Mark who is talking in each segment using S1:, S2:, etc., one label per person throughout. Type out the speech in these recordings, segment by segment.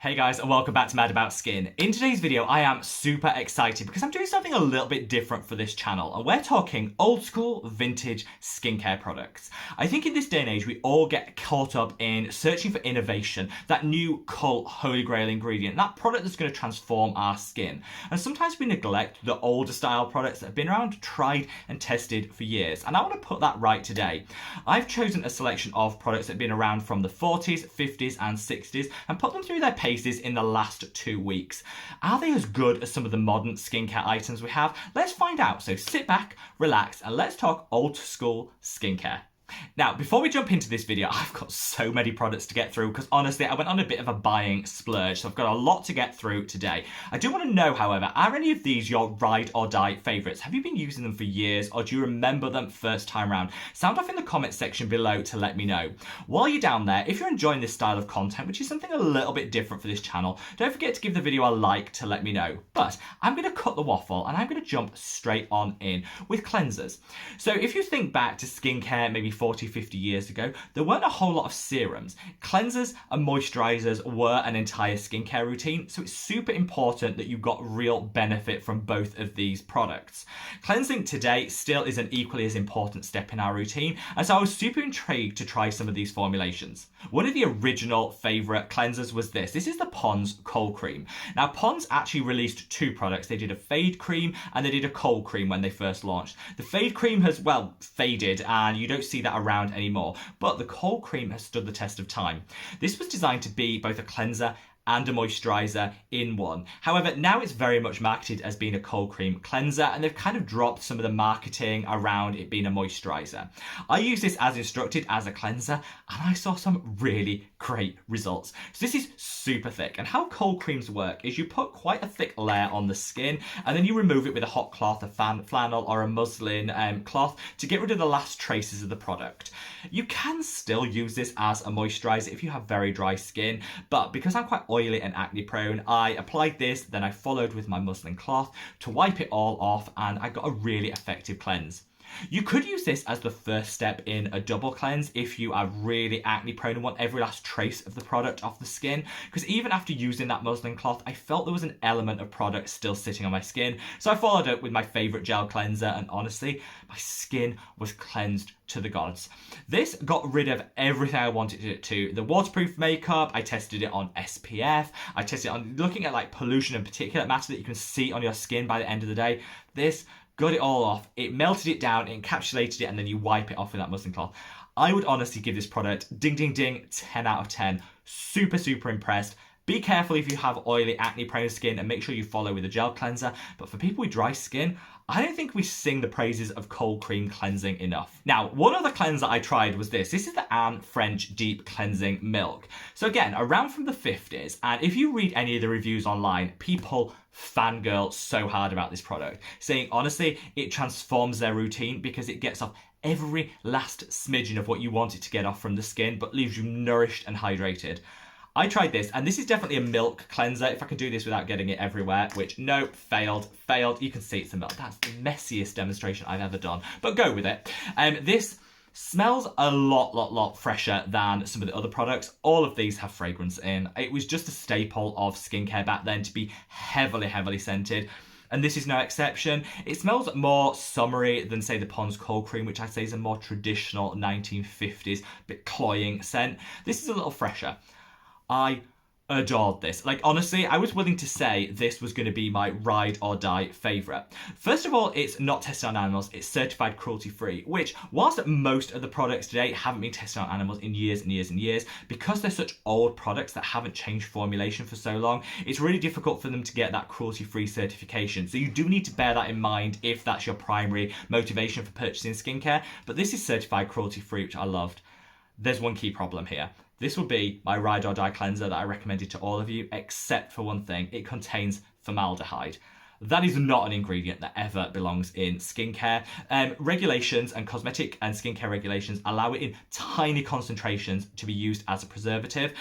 S1: Hey guys, and welcome back to Mad About Skin. In today's video, I am super excited because I'm doing something a little bit different for this channel, and we're talking old school vintage skincare products. I think in this day and age, we all get caught up in searching for innovation, that new cult holy grail ingredient, that product that's going to transform our skin. And sometimes we neglect the older style products that have been around, tried and tested for years. And I want to put that right today. I've chosen a selection of products that have been around from the 40s, 50s and 60s and put them through their paces in the last 2 weeks. Are they as good as some of the modern skincare items we have? Let's find out. So sit back, relax, and let's talk old school skincare. Now, before we jump into this video, I've got so many products to get through because honestly, I went on a bit of a buying splurge, so I've got a lot to get through today. I do want to know, however, are any of these your ride or die favourites? Have you been using them for years or do you remember them first time round? Sound off in the comment section below to let me know. While you're down there, if you're enjoying this style of content, which is something a little bit different for this channel, don't forget to give the video a like to let me know. But I'm going to cut the waffle and I'm going to jump straight on in with cleansers. So if you think back to skincare maybe 40, 50 years ago, there weren't a whole lot of serums. Cleansers and moisturizers were an entire skincare routine, so it's super important that you got real benefit from both of these products. Cleansing today still is an equally as important step in our routine, and so I was super intrigued to try some of these formulations. One of the original favorite cleansers was this. This is the Pond's Cold Cream. Now, Pond's actually released two products. They did a Fade Cream and they did a Cold Cream when they first launched. The Fade Cream has, well, faded and you don't see that around anymore, but the Cold Cream has stood the test of time. This was designed to be both a cleanser and a moisturizer in one. However, now it's very much marketed as being a cold cream cleanser, and they've kind of dropped some of the marketing around it being a moisturizer. I use this as instructed as a cleanser, and I saw some really great results. So this is super thick, and how cold creams work is you put quite a thick layer on the skin, and then you remove it with a hot cloth, a flannel or a muslin cloth to get rid of the last traces of the product. You can still use this as a moisturizer if you have very dry skin, but because I'm quite oily and acne prone, I applied this, then I followed with my muslin cloth to wipe it all off, and I got a really effective cleanse. You could use this as the first step in a double cleanse if you are really acne prone and want every last trace of the product off the skin, because even after using that muslin cloth, I felt there was an element of product still sitting on my skin. So I followed up with my favourite gel cleanser, and honestly, my skin was cleansed to the gods. This got rid of everything I wanted it to. The waterproof makeup, I tested it on SPF, I tested it on looking at like pollution and particulate matter that you can see on your skin by the end of the day. This got it all off. It melted it down, it encapsulated it, and then you wipe it off with that muslin cloth. I would honestly give this product ding ding ding 10 out of 10. Super, super impressed. Be careful if you have oily, acne prone skin and make sure you follow with a gel cleanser. But for people with dry skin, I don't think we sing the praises of cold cream cleansing enough. Now, one other cleanser I tried was this. This is the Anne French Deep Cleansing Milk. So again, around from the 50s, and if you read any of the reviews online, people fangirl so hard about this product, saying honestly, it transforms their routine because it gets off every last smidgen of what you want it to get off from the skin, but leaves you nourished and hydrated. I tried this, and this is definitely a milk cleanser, if I can do this without getting it everywhere, which, nope, failed. You can see it's a milk. That's the messiest demonstration I've ever done, but go with it. This smells a lot fresher than some of the other products. All of these have fragrance in. It was just a staple of skincare back then to be heavily scented. And this is no exception. It smells more summery than, say, the Pond's Cold Cream, which I'd say is a more traditional 1950s, bit cloying scent. This is a little fresher. I adored this. Like, honestly, I was willing to say this was going to be my ride or die favourite. First of all, it's not tested on animals. It's certified cruelty-free, which, whilst most of the products today haven't been tested on animals in years and years, because they're such old products that haven't changed formulation for so long, it's really difficult for them to get that cruelty-free certification. So you do need to bear that in mind if that's your primary motivation for purchasing skincare. But this is certified cruelty-free, which I loved. There's one key problem here. This will be my ride or die cleanser that I recommended to all of you, except for one thing. It contains formaldehyde. That is not an ingredient that ever belongs in skincare. Regulations and cosmetic and skincare regulations allow it in tiny concentrations to be used as a preservative,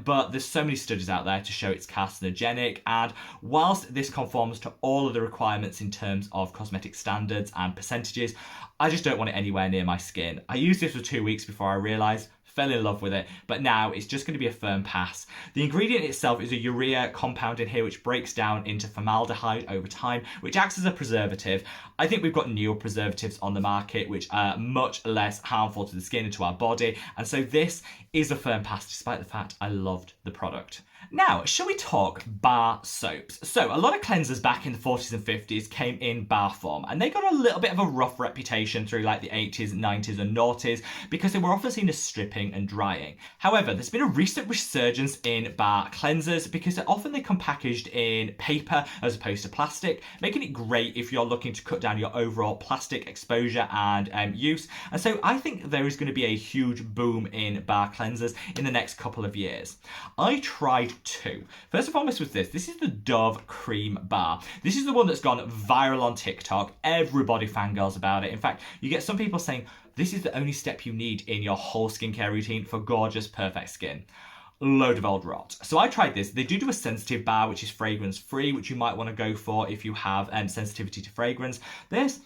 S1: but there's so many studies out there to show it's carcinogenic, and whilst this conforms to all of the requirements in terms of cosmetic standards and percentages, I just don't want it anywhere near my skin. I used this for 2 weeks before I realised fell in love with it, but now it's just going to be a firm pass. The ingredient itself is a urea compound in here which breaks down into formaldehyde over time, which acts as a preservative. I think we've got newer preservatives on the market which are much less harmful to the skin and to our body, and so this is a firm pass despite the fact I loved the product. Now, shall we talk bar soaps? So, a lot of cleansers back in the 40s and 50s came in bar form, and they got a little bit of a rough reputation through like the 80s, 90s and noughties because they were often seen as stripping and drying. However, there's been a recent resurgence in bar cleansers because often they come packaged in paper as opposed to plastic, making it great if you're looking to cut down your overall plastic exposure and use. And so I think there is going to be a huge boom in bar cleansers in the next couple of years. I tried two. First and foremost was this. This is the Dove Cream Bar. This is the one that's gone viral on TikTok. Everybody fangirls about it. In fact, you get some people saying, this is the only step you need in your whole skincare routine for gorgeous, perfect skin. Load of old rot. So I tried this. They do a sensitive bar, which is fragrance free, which you might want to go for if you have sensitivity to fragrance. This,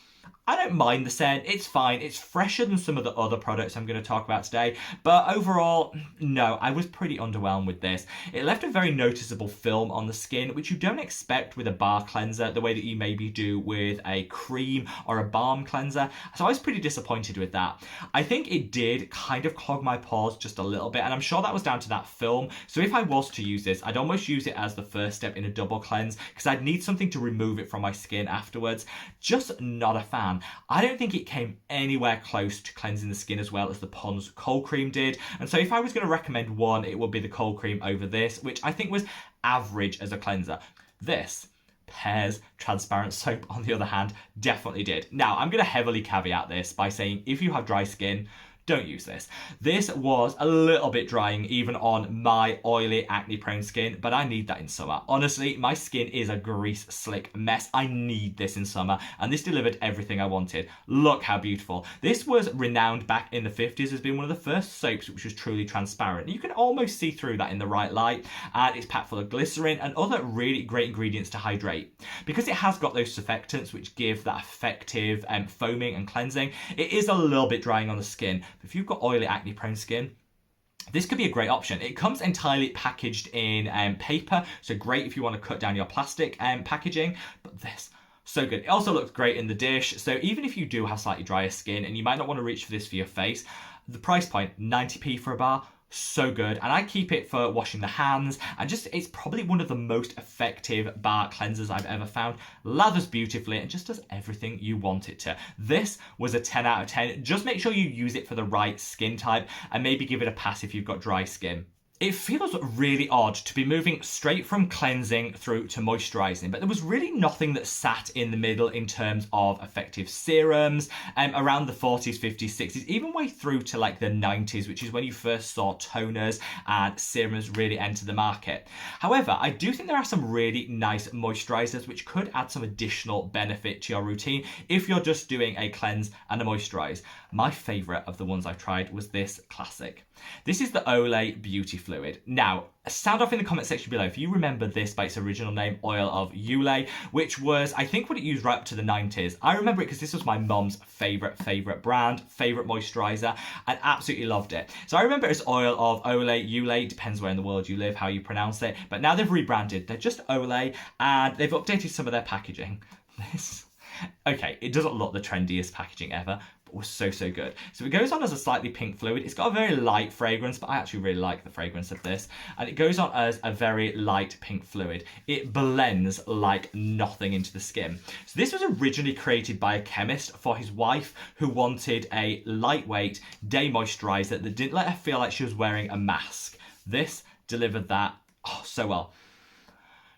S1: I don't mind the scent, it's fine, it's fresher than some of the other products I'm going to talk about today, but overall, no, I was pretty underwhelmed with this. It left a very noticeable film on the skin, which you don't expect with a bar cleanser, the way that you maybe do with a cream or a balm cleanser, so I was pretty disappointed with that. I think it did kind of clog my pores just a little bit, and I'm sure that was down to that film, so if I was to use this, I'd almost use it as the first step in a double cleanse, because I'd need something to remove it from my skin afterwards. Just not a fan. I don't think it came anywhere close to cleansing the skin as well as the Pond's Cold Cream did, and so if I was going to recommend one, it would be the Cold Cream over this, which I think was average as a cleanser. This Pears Transparent Soap, on the other hand, definitely did. Now, I'm going to heavily caveat this by saying if you have dry skin, don't use this. This was a little bit drying even on my oily, acne-prone skin, but I need that in summer. Honestly, my skin is a grease slick mess. I need this in summer, and this delivered everything I wanted. Look how beautiful. This was renowned back in the 50s as being one of the first soaps which was truly transparent. You can almost see through that in the right light, and it's packed full of glycerin and other really great ingredients to hydrate. Because it has got those surfactants which give that effective foaming and cleansing, it is a little bit drying on the skin. If you've got oily, acne-prone skin, this could be a great option. It comes entirely packaged in paper, so great if you want to cut down your plastic packaging, but this, so good. It also looks great in the dish, so even if you do have slightly drier skin and you might not want to reach for this for your face, the price point, 90p for a bar, so good, and I keep it for washing the hands, and just it's probably one of the most effective bar cleansers I've ever found. Lathers beautifully and just does everything you want it to. This was a 10 out of 10. Just make sure you use it for the right skin type and maybe give it a pass if you've got dry skin. It feels really odd to be moving straight from cleansing through to moisturising, but there was really nothing that sat in the middle in terms of effective serums around the 40s, 50s, 60s, even way through to like the 90s, which is when you first saw toners and serums really enter the market. However, I do think there are some really nice moisturisers which could add some additional benefit to your routine if you're just doing a cleanse and a moisturise. My favourite of the ones I've tried was this classic. This is the Olay Beauty Fluid. Now, sound off in the comment section below if you remember this by its original name, Oil of Olay, which was, I think, what it used right up to the 90s. I remember it because this was my mum's favourite brand, favourite moisturiser, and absolutely loved it. So I remember it as Oil of Olay, depends where in the world you live, how you pronounce it, but now they've rebranded. They're just Olay, and they've updated some of their packaging. Okay, it doesn't look the trendiest packaging ever, but was so good. So it goes on as a slightly pink fluid. It's got a very light fragrance, but I actually really like the fragrance of this. And it goes on as a very light pink fluid. It blends like nothing into the skin. So this was originally created by a chemist for his wife who wanted a lightweight day moisturizer that didn't let her feel like she was wearing a mask. This delivered that so well.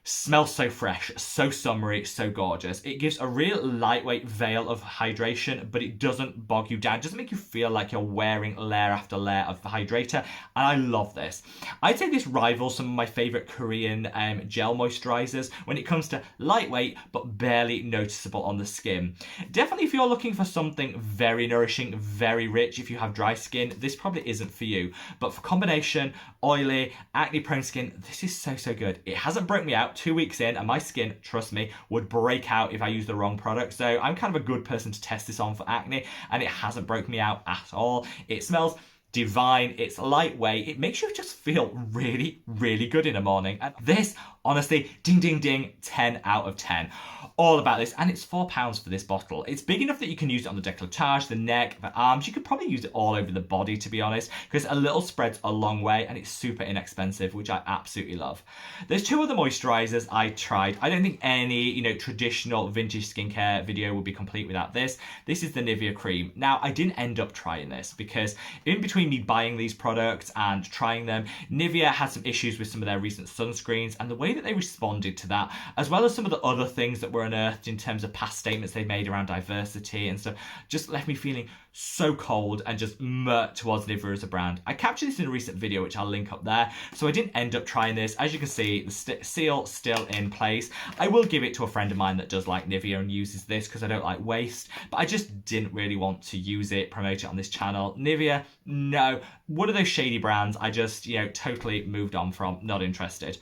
S1: Smells so fresh, so summery, so gorgeous. It gives a real lightweight veil of hydration, but it doesn't bog you down. It doesn't make you feel like you're wearing layer after layer of the hydrator, and I love this. I'd say this rivals some of my favourite Korean gel moisturisers when it comes to lightweight, but barely noticeable on the skin. Definitely if you're looking for something very nourishing, very rich, if you have dry skin, this probably isn't for you. But for combination, oily, acne-prone skin, this is so good. It hasn't broke me out 2 weeks in, and my skin, trust me, would break out if I used the wrong product. So I'm kind of a good person to test this on for acne, and it hasn't broke me out at all. It smells divine, it's lightweight, it makes you just feel really, really good in the morning. And this, honestly, ding, ding, ding, 10 out of 10. All about this, and it's £4 for this bottle. It's big enough that you can use it on the décolletage, the neck, the arms. You could probably use it all over the body, to be honest, because a little spreads a long way, and it's super inexpensive, which I absolutely love. There's two other moisturizers I tried. I don't think any, traditional vintage skincare video would be complete without this. This is the Nivea cream. Now, I didn't end up trying this because in between me buying these products and trying them, Nivea had some issues with some of their recent sunscreens, and the way that they responded to that, as well as some of the other things that were unearthed in terms of past statements they made around diversity and stuff, just left me feeling so cold and just murk towards Nivea as a brand. I captured this in a recent video, which I'll link up there, so I didn't end up trying this. As you can see, the seal still in place. I will give it to a friend of mine that does like Nivea and uses this because I don't like waste, but I just didn't really want to use it, promote it on this channel. Nivea, no. One of those shady brands I just, totally moved on from, not interested.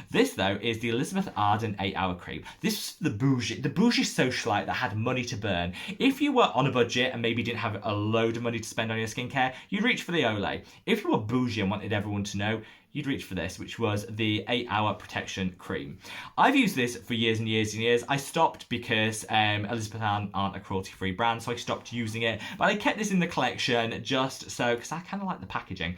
S1: This, though, is the Elizabeth Arden 8-Hour Cream. This is the bougie socialite that had money to burn. If you were on a budget and maybe didn't have a load of money to spend on your skincare, you'd reach for the Olay. If you were bougie and wanted everyone to know, you'd reach for this, which was the 8-Hour Protection Cream. I've used this for years and years and years. I stopped because Elizabeth Arden aren't a cruelty-free brand, so I stopped using it. But I kept this in the collection just so, because I kind of like the packaging.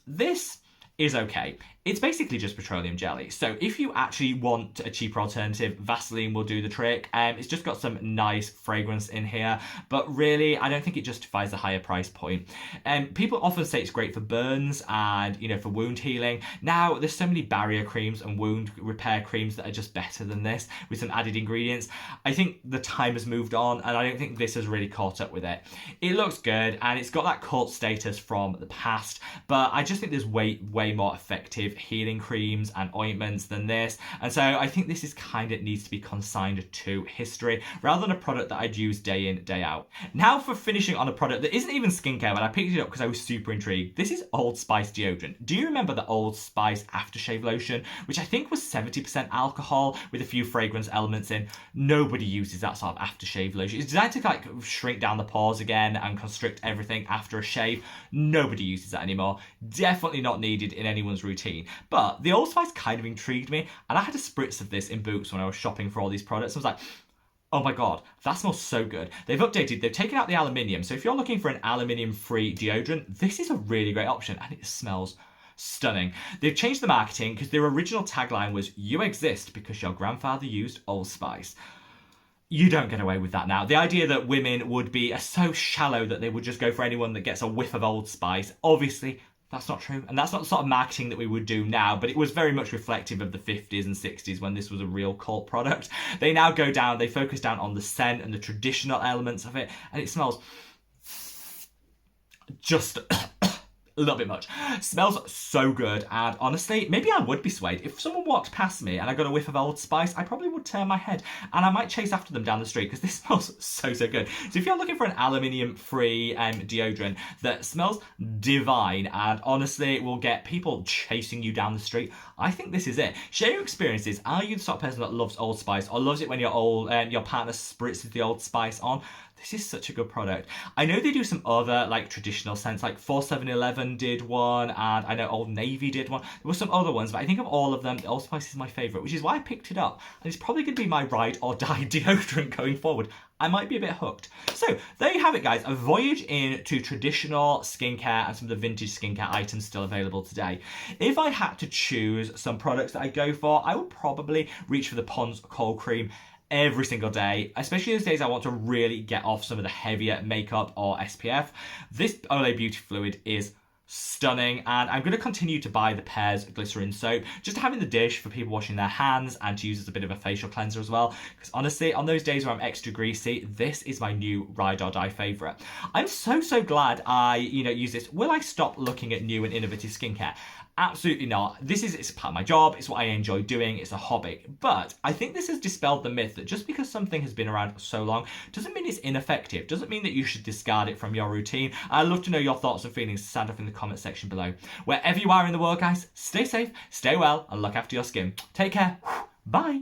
S1: This is okay. It's basically just petroleum jelly. So if you actually want a cheaper alternative, Vaseline will do the trick. It's just got some nice fragrance in here, but really, I don't think it justifies the higher price point. People often say it's great for burns and, for wound healing. Now, there's so many barrier creams and wound repair creams that are just better than this with some added ingredients. I think the time has moved on, and I don't think this has really caught up with it. It looks good, and it's got that cult status from the past, but I just think there's way more effective healing creams and ointments than this, and so I think this is needs to be consigned to history rather than a product that I'd use day in, day out. Now for finishing on a product that isn't even skincare, but I picked it up because I was super intrigued. This is Old Spice deodorant. Do you remember the Old Spice aftershave lotion, which I think was 70% alcohol with a few fragrance elements in? Nobody uses that sort of aftershave lotion. It's designed to shrink down the pores again and constrict everything after a shave. Nobody uses that anymore. Definitely not needed in anyone's routine. But the Old Spice kind of intrigued me, and I had a spritz of this in Boots when I was shopping for all these products. I was like, oh my god, that smells so good. They've taken out the aluminium, so if you're looking for an aluminium-free deodorant, this is a really great option, and it smells stunning. They've changed the marketing because their original tagline was, "You exist because your grandfather used Old Spice." You don't get away with that now. The idea that women would be so shallow that they would just go for anyone that gets a whiff of Old Spice, obviously, that's not true. And that's not the sort of marketing that we would do now, but it was very much reflective of the 50s and 60s when this was a real cult product. They now they focus down on the scent and the traditional elements of it, and it smells just a little bit much. Smells so good, and honestly, maybe I would be swayed. If someone walked past me and I got a whiff of Old Spice, I probably would turn my head, and I might chase after them down the street because this smells so good. So if you're looking for an aluminium-free deodorant that smells divine and honestly will get people chasing you down the street, I think this is it. Share your experiences. Are you the sort of person that loves Old Spice or loves it when your partner spritzes the Old Spice on? This is such a good product. I know they do some other traditional scents, like 4711 did one, and I know Old Navy did one. There were some other ones, but I think of all of them, the Old Spice is my favourite, which is why I picked it up. And it's probably going to be my ride or die deodorant going forward. I might be a bit hooked. So there you have it, guys. A voyage into traditional skincare and some of the vintage skincare items still available today. If I had to choose some products that I go for, I would probably reach for the Pond's Cold Cream every single day, especially those days I want to really get off some of the heavier makeup or SPF. This Olay Beauty Fluid is stunning, and I'm going to continue to buy the Pears Glycerin Soap just to have in the dish for people washing their hands and to use as a bit of a facial cleanser as well, because honestly, on those days where I'm extra greasy, this is my new ride or die favourite. I'm so glad I use this. Will I stop looking at new and innovative skincare? Absolutely not. It's part of my job, it's what I enjoy doing, it's a hobby. But I think this has dispelled the myth that just because something has been around for so long doesn't mean it's ineffective, doesn't mean that you should discard it from your routine. I'd love to know your thoughts and feelings. Sound off in the comment section below. Wherever you are in the world, guys, stay safe, stay well, and look after your skin. Take care. Bye.